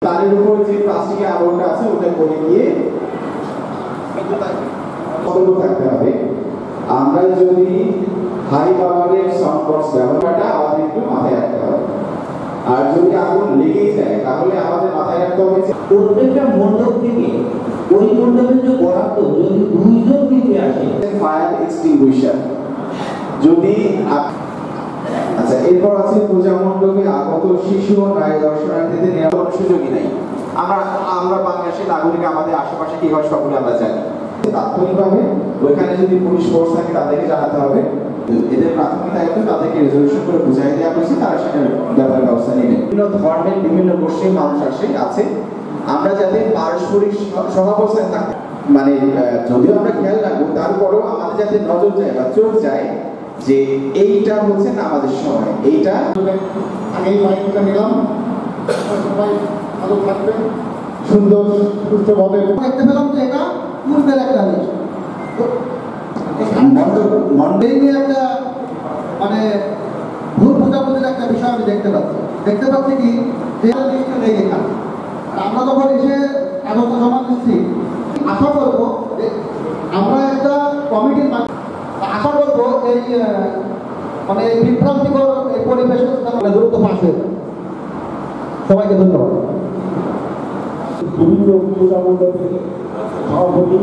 তারের উপর যে প্লাস্টিকের আবরণটা আছে ওটা করে দিয়ে সতর্ক থাকতে হবে। আমরা যদি হাই পাওয়ারের সাউন্ড বক্স ব্যবহারটা আমাদের একটু মাথায় রাখতে হবে। আর যদি আগুন লেগেই যায় তাহলে আমাদের মাথায় রাখতে হবে যে প্রত্যেকটা মণ্ডপ থেকে ওই মণ্ডপের যে বরাদ্দ যদি 2 জন দিতে আসে ফায়ার এক্সটিংগুইশার যদি আচ্ছা, এরপর আছে পূজা মণ্ডপে আগত শিশু ও নারী দর্শনার্থীদের নিরাপদ সুযোগই নাই। আমরা বাংলাদেশের নাগরিক, আমাদের আশেপাশে কি হয় সকলে আমরা জানি। তাৎক্ষণিকভাবে ওইখানে যদি পুলিশ ফোর্স থাকে তাদেরকে জানাতে হবে। এদের প্রাথমিক দায়িত্ব তাদেরকে রেজলিউশন করে বুঝাই দেওয়া হয়েছে, তারা সেটার ব্যাপারে ব্যবস্থা নেবে। বিভিন্ন ধর্মের বিভিন্ন গোষ্ঠীর মানুষ আছে, আমরা যাতে পারস্পরিক সহাবস্থায় থাকি, মানে যদিও আমরা খেয়াল রাখবো তারপরেও আমাদের যাতে নজর যায় বা চোখ যায় যে এইটা হচ্ছে না আমাদের সময়, এইটা আগেই মাইকটা নিলাম, সবাই ভালো থাকবেন, সুন্দর সুস্থভাবে দেখতে পেলাম যে এটা পূর্বের একটা জিনিস মন্ডেই নিয়ে একটা মানে ভুল বোঝাবুঝির একটা বিষয় আমি দেখতে পাচ্ছি কি লিস্টে নেই এখানে। আমরা যখন এসে কাগজ জমা দিচ্ছি, আশা করবো আমরা একটা কমিটির আশা করবো এই মানে বিভ্রান্তিকর এই পরিবেশের দ্রুত পাশ হয়ে যাবে। সবাইকে ধন্যবাদ। বিভিন্ন পূজা মণ্ডপে সভাপতি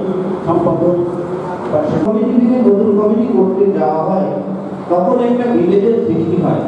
সম্পাদক কমিটি থেকে নতুন কমিটি করতে যাওয়া হয় তখন একটা বিভেদের সৃষ্টি হয়।